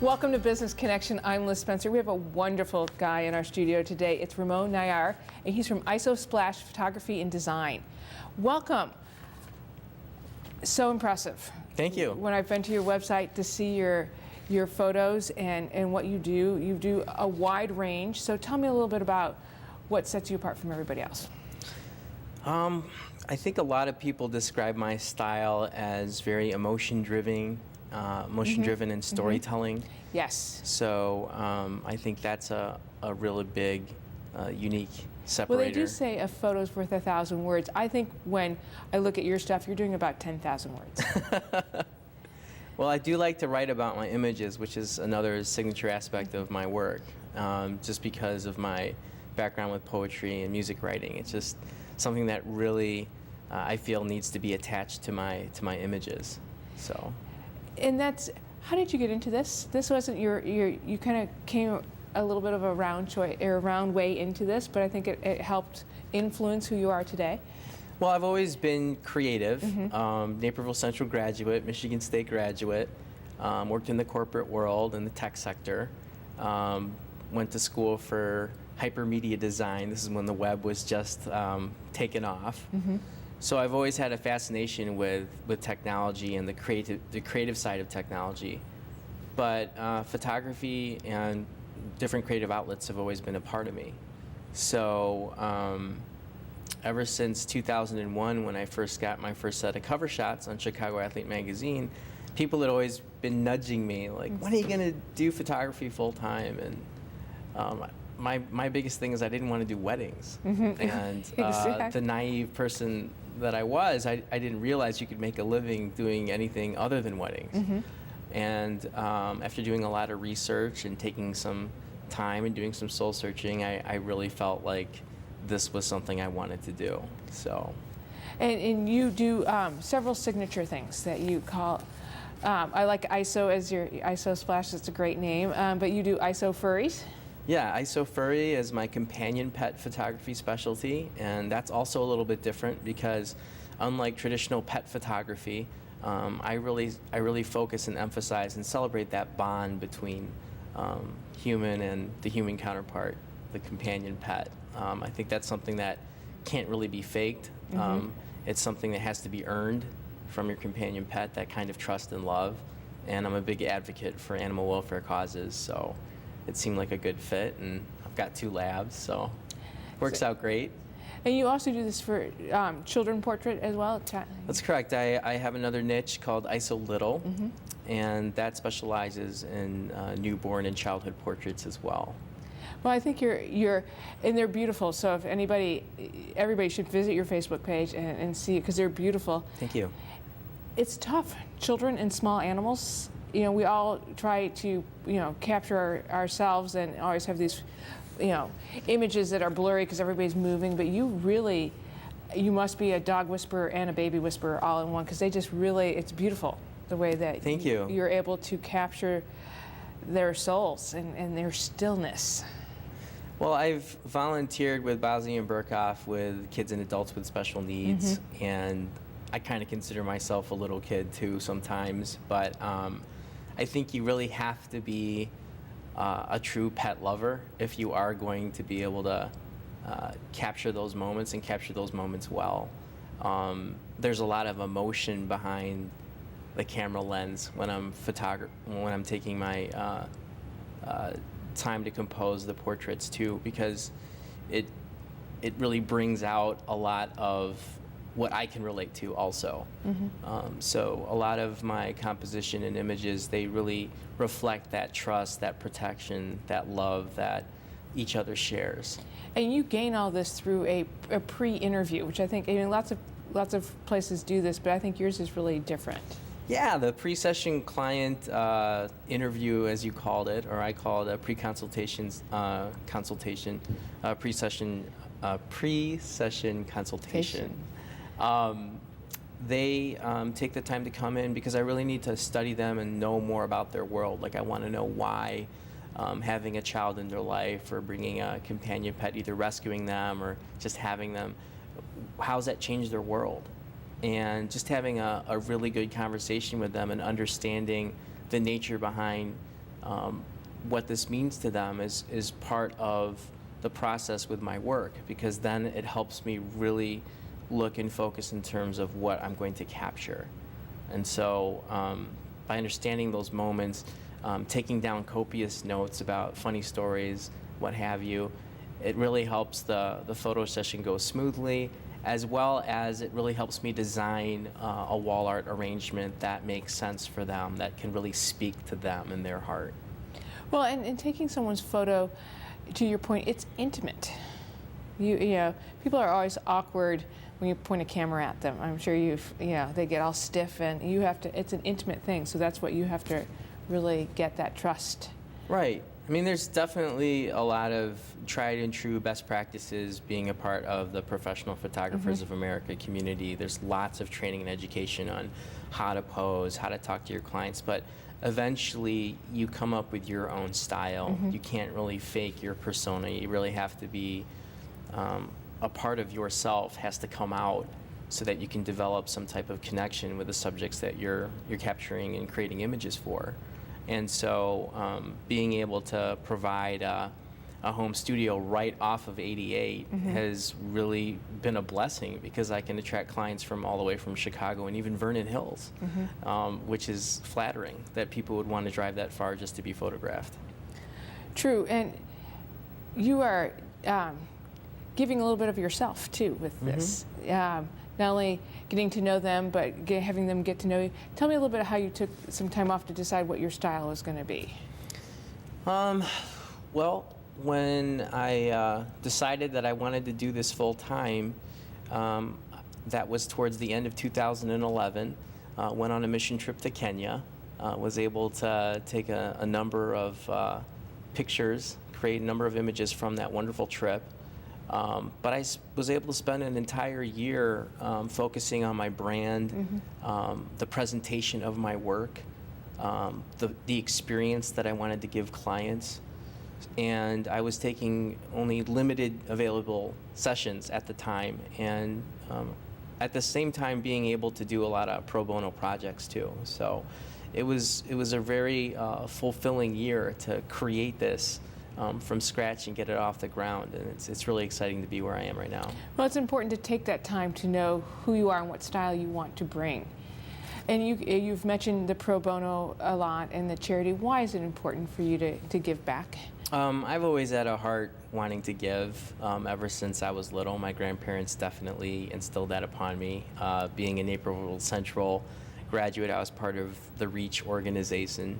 Welcome to Business Connection. I'm Liz Spencer. We have a wonderful guy in our studio today. It's Ramon Nayar, and he's from ISO Splash Photography and Design. Welcome. So impressive. Thank you. When I've been to your website to see your photos and what you do a wide range. So tell me a little bit about what sets you apart from everybody else. I think a lot of people describe my style as very emotion-driven and storytelling. Yes. So I think that's a really big, unique separator. Well, they do say a photo's worth 1,000 words. I think when I look at your stuff, you're doing about 10,000 words. Well, I do like to write about my images, which is another signature aspect of my work, just because of my background with poetry and music writing. It's just something that really I feel needs to be attached to my images. So. And how did you get into this? This wasn't you kind of came a little bit of a round way into this, but I think it helped influence who you are today. Well, I've always been creative. Naperville Central graduate, Michigan State graduate, worked in the corporate world in the tech sector, went to school for hypermedia design. This is when the web was just taken off. So I've always had a fascination with technology and the creative side of technology. But photography and different creative outlets have always been a part of me. So ever since 2001, when I first got my first set of cover shots on Chicago Athlete magazine, people had always been nudging me, like, when are you going to do photography full time? And my biggest thing is I didn't want to do weddings. And the naive person that I was, I didn't realize you could make a living doing anything other than weddings. And after doing a lot of research and taking some time and doing some soul searching, I really felt like this was something I wanted to do. So. And you do several signature things that you call, I like ISO as your ISO Splash, it's a great name, but you do ISO furries? Yeah, ISO Furry is my companion pet photography specialty, and that's also a little bit different because unlike traditional pet photography, I really focus and emphasize and celebrate that bond between human and the human counterpart, the companion pet. I think that's something that can't really be faked. It's something that has to be earned from your companion pet, that kind of trust and love, and I'm a big advocate for animal welfare causes, so it seemed like a good fit, and I've got 2 labs, so it works out great. And you also do this for children portrait as well? That's correct. I have another niche called ISO Little, and that specializes in newborn and childhood portraits as well. Well, I think and they're beautiful, so if everybody should visit your Facebook page and see it, because they're beautiful. Thank you. It's tough. Children and small animals, we all try to, capture ourselves and always have these, images that are blurry because everybody's moving, but you must be a dog whisperer and a baby whisperer all in one, because they just really, it's beautiful the way that you're able to capture their souls and their stillness. Well, I've volunteered with Bosley and Burkhoff with kids and adults with special needs, and I kind of consider myself a little kid too sometimes, but I think you really have to be a true pet lover if you are going to be able to capture those moments and capture those moments well. There's a lot of emotion behind the camera lens when I'm taking my time to compose the portraits too, because it really brings out a lot of what I can relate to also. So a lot of my composition and images, they really reflect that trust, that protection, that love that each other shares. And you gain all this through a pre-interview, which I think, lots of places do this, but I think yours is really different. Yeah, the pre-session client interview, as you called it, or I call it a pre-session consultation. They take the time to come in because I really need to study them and know more about their world. Like, I want to know why having a child in their life or bringing a companion pet, either rescuing them or just having them, how's that changed their world? And just having a really good conversation with them and understanding the nature behind what this means to them is part of the process with my work, because then it helps me really look and focus in terms of what I'm going to capture. And so by understanding those moments, taking down copious notes about funny stories, what have you, it really helps the photo session go smoothly, as well as it really helps me design a wall art arrangement that makes sense for them, that can really speak to them and their heart. Well, and taking someone's photo, to your point, it's intimate. You know, people are always awkward when you point a camera at them. I'm sure they get all stiff, and you have to, it's an intimate thing, so that's what you have to really get that trust. Right. I mean, there's definitely a lot of tried and true best practices being a part of the Professional Photographers of America community. There's lots of training and education on how to pose, how to talk to your clients, but eventually you come up with your own style. You can't really fake your persona. You really have to be, a part of yourself has to come out so that you can develop some type of connection with the subjects that you're capturing and creating images for. And so being able to provide a home studio right off of 88 has really been a blessing, because I can attract clients from all the way from Chicago and even Vernon Hills, which is flattering that people would want to drive that far just to be photographed. True, and you are giving a little bit of yourself too with this. Not only getting to know them, but having them get to know you. Tell me a little bit how you took some time off to decide what your style was going to be. Well, when I decided that I wanted to do this full time, that was towards the end of 2011. Went on a mission trip to Kenya. Was able to take a number of pictures, create a number of images from that wonderful trip. But I was able to spend an entire year focusing on my brand, the presentation of my work, the experience that I wanted to give clients. And I was taking only limited available sessions at the time, and at the same time being able to do a lot of pro bono projects too. So it was a very fulfilling year to create this from scratch and get it off the ground, and it's really exciting to be where I am right now. Well, it's important to take that time to know who you are and what style you want to bring. And you've mentioned the pro bono a lot and the charity. Why is it important for you to give back? I've always had a heart wanting to give ever since I was little. My grandparents definitely instilled that upon me. Being a Naperville Central graduate, I was part of the REACH organization.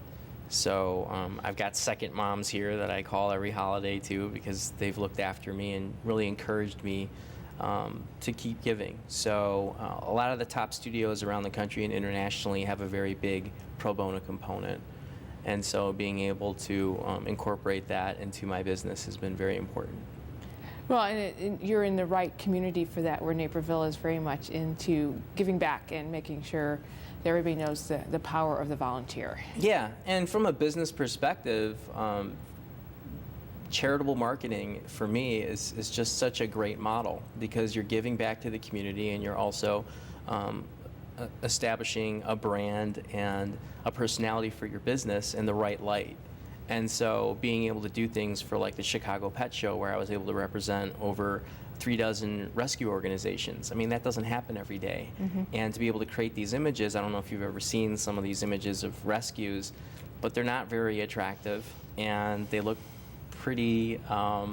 So I've got second moms here that I call every holiday to, because they've looked after me and really encouraged me to keep giving. So a lot of the top studios around the country and internationally have a very big pro bono component. And so being able to incorporate that into my business has been very important. Well, and you're in the right community for that, where Naperville is very much into giving back and making sure that everybody knows the power of the volunteer. Yeah, and from a business perspective, charitable marketing for me is just such a great model, because you're giving back to the community and you're also establishing a brand and a personality for your business in the right light. And so being able to do things for like the Chicago Pet Show, where I was able to represent over 36 rescue organizations. I mean, that doesn't happen every day. And to be able to create these images, I don't know if you've ever seen some of these images of rescues, but they're not very attractive and they look pretty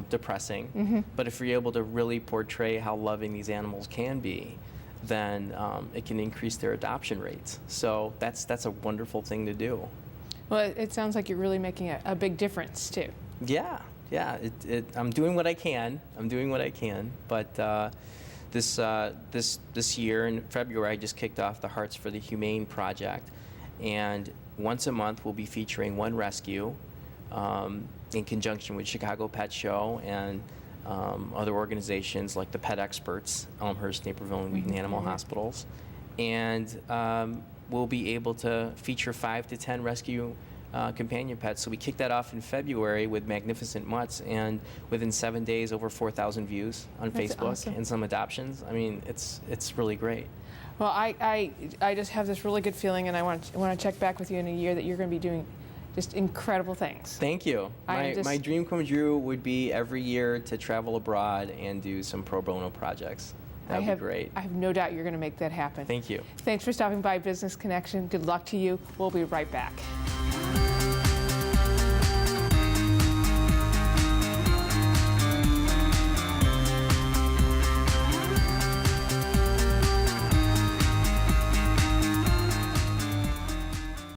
depressing. But if you're able to really portray how loving these animals can be, then it can increase their adoption rates. So that's a wonderful thing to do. Well, it sounds like you're really making a big difference too. Yeah. I'm doing what I can. But this year in February, I just kicked off the Hearts for the Humane project, and once a month we'll be featuring one rescue in conjunction with Chicago Pet Show and other organizations like the Pet Experts, Elmhurst, Naperville, and Wheaton Animal Hospitals. And we'll be able to feature 5 to 10 rescue companion pets. So we kicked that off in February with Magnificent Mutts, and within 7 days, over 4,000 views on That's Facebook awesome. and some adoptions. I mean, it's really great. Well, I just have this really good feeling, and I want to check back with you in a year that you're going to be doing just incredible things. Thank you. I My dream come true would be every year to travel abroad and do some pro bono projects. That would be great. I have no doubt you're going to make that happen. Thank you. Thanks for stopping by Business Connection. Good luck to you. We'll be right back.